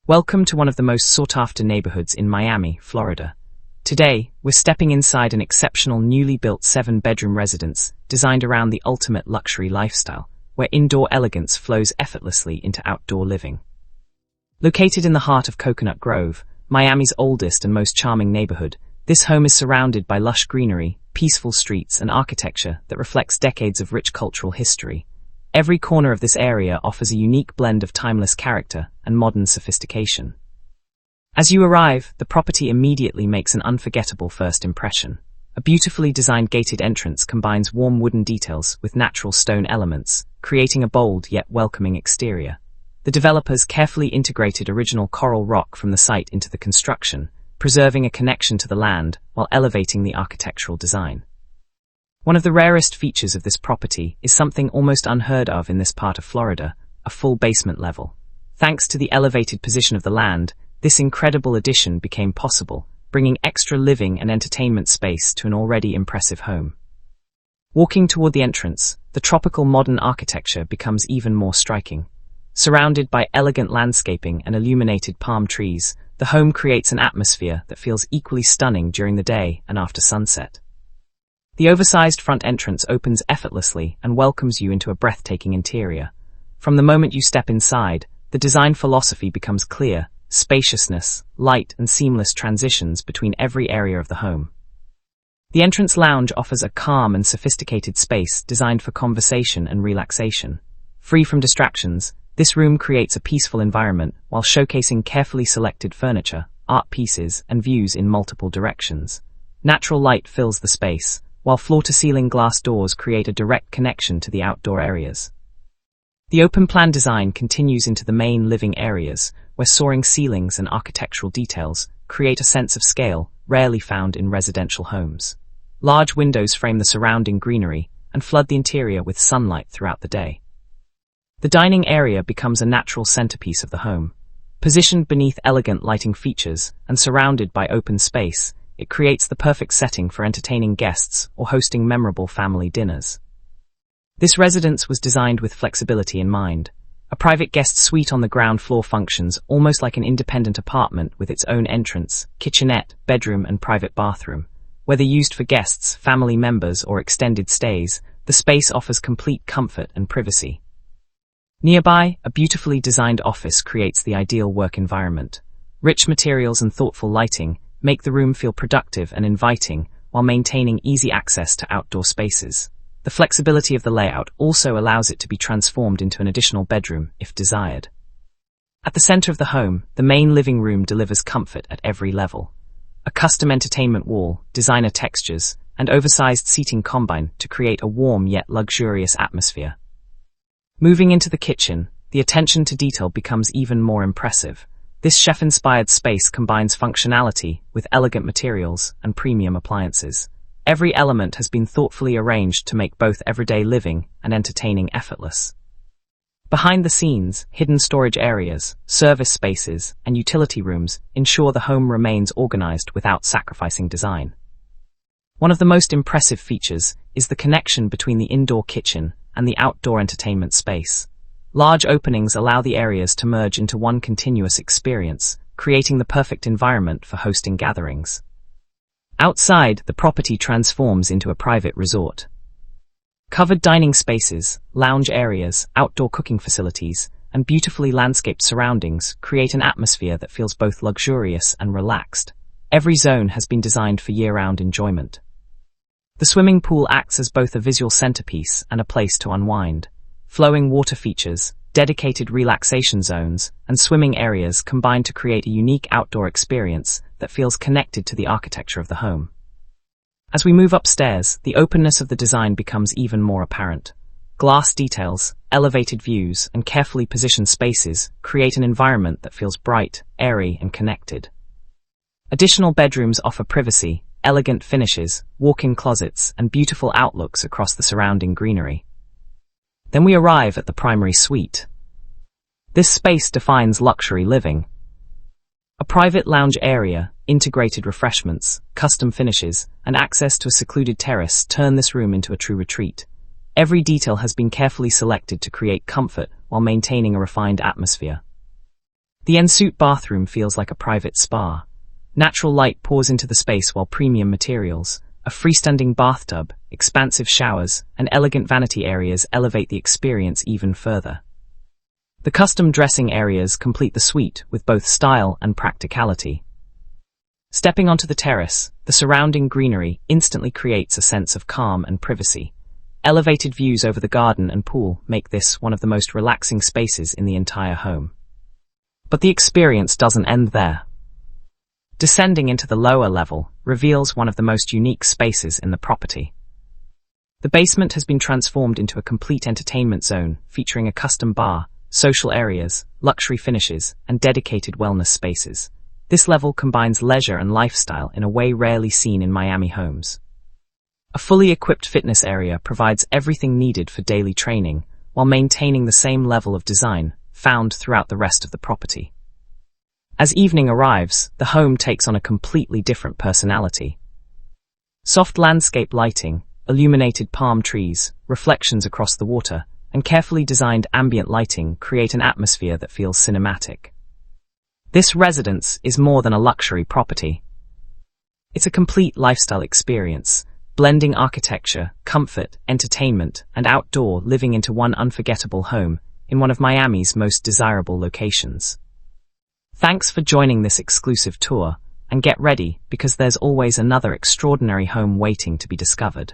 Welcome to one of the most sought-after neighborhoods in Miami, Florida. Today, we're stepping inside an exceptional newly built 7-bedroom residence designed around the ultimate luxury lifestyle, where indoor elegance flows effortlessly into outdoor living. Located in the heart of Coconut Grove, Miami's oldest and most charming neighborhood, this home is surrounded by lush greenery, peaceful streets, and architecture that reflects decades of rich cultural history. Every corner of this area offers a unique blend of timeless character and modern sophistication. As you arrive, the property immediately makes an unforgettable first impression. A beautifully designed gated entrance combines warm wooden details with natural stone elements, creating a bold yet welcoming exterior. The developers carefully integrated original coral rock from the site into the construction, preserving a connection to the land while elevating the architectural design. One of the rarest features of this property is something almost unheard of in this part of Florida, a full basement level. Thanks to the elevated position of the land, this incredible addition became possible, bringing extra living and entertainment space to an already impressive home. Walking toward the entrance, the tropical modern architecture becomes even more striking. Surrounded by elegant landscaping and illuminated palm trees, the home creates an atmosphere that feels equally stunning during the day and after sunset. The oversized front entrance opens effortlessly and welcomes you into a breathtaking interior. From the moment you step inside, the design philosophy becomes clear: spaciousness, light, and seamless transitions between every area of the home. The entrance lounge offers a calm and sophisticated space designed for conversation and relaxation. Free from distractions, this room creates a peaceful environment while showcasing carefully selected furniture, art pieces, and views in multiple directions. Natural light fills the space, while floor-to-ceiling glass doors create a direct connection to the outdoor areas. The open-plan design continues into the main living areas, where soaring ceilings and architectural details create a sense of scale rarely found in residential homes. Large windows frame the surrounding greenery and flood the interior with sunlight throughout the day. The dining area becomes a natural centerpiece of the home. Positioned beneath elegant lighting features and surrounded by open space, it creates the perfect setting for entertaining guests or hosting memorable family dinners. This residence was designed with flexibility in mind. A private guest suite on the ground floor functions almost like an independent apartment with its own entrance, kitchenette, bedroom, and private bathroom. Whether used for guests, family members, or extended stays, the space offers complete comfort and privacy. Nearby, a beautifully designed office creates the ideal work environment. Rich materials and thoughtful lighting make the room feel productive and inviting while maintaining easy access to outdoor spaces. The flexibility of the layout also allows it to be transformed into an additional bedroom if desired. At the center of the home, the main living room delivers comfort at every level. A custom entertainment wall, designer textures, and oversized seating combine to create a warm yet luxurious atmosphere. Moving into the kitchen, the attention to detail becomes even more impressive. This chef-inspired space combines functionality with elegant materials and premium appliances. Every element has been thoughtfully arranged to make both everyday living and entertaining effortless. Behind the scenes, hidden storage areas, service spaces, and utility rooms ensure the home remains organized without sacrificing design. One of the most impressive features is the connection between the indoor kitchen and the outdoor entertainment space. Large openings allow the areas to merge into one continuous experience, creating the perfect environment for hosting gatherings. Outside, the property transforms into a private resort. Covered dining spaces, lounge areas, outdoor cooking facilities, and beautifully landscaped surroundings create an atmosphere that feels both luxurious and relaxed. Every zone has been designed for year-round enjoyment. The swimming pool acts as both a visual centerpiece and a place to unwind. Flowing water features, dedicated relaxation zones, and swimming areas combine to create a unique outdoor experience that feels connected to the architecture of the home. As we move upstairs, the openness of the design becomes even more apparent. Glass details, elevated views, and carefully positioned spaces create an environment that feels bright, airy, and connected. Additional bedrooms offer privacy, elegant finishes, walk-in closets, and beautiful outlooks across the surrounding greenery. Then we arrive at the primary suite. This space defines luxury living. A private lounge area, integrated refreshments, custom finishes, and access to a secluded terrace turn this room into a true retreat. Every detail has been carefully selected to create comfort while maintaining a refined atmosphere. The ensuite bathroom feels like a private spa. Natural light pours into the space while premium materials, a freestanding bathtub, expansive showers, and elegant vanity areas elevate the experience even further. The custom dressing areas complete the suite with both style and practicality. Stepping onto the terrace, the surrounding greenery instantly creates a sense of calm and privacy. Elevated views over the garden and pool make this one of the most relaxing spaces in the entire home. But the experience doesn't end there. Descending into the lower level reveals one of the most unique spaces in the property. The basement has been transformed into a complete entertainment zone featuring a custom bar, social areas, luxury finishes, and dedicated wellness spaces. This level combines leisure and lifestyle in a way rarely seen in Miami homes. A fully equipped fitness area provides everything needed for daily training, while maintaining the same level of design found throughout the rest of the property. As evening arrives, the home takes on a completely different personality. Soft landscape lighting, illuminated palm trees, reflections across the water, and carefully designed ambient lighting create an atmosphere that feels cinematic. This residence is more than a luxury property. It's a complete lifestyle experience, blending architecture, comfort, entertainment, and outdoor living into one unforgettable home in one of Miami's most desirable locations. Thanks for joining this exclusive tour, and get ready because there's always another extraordinary home waiting to be discovered.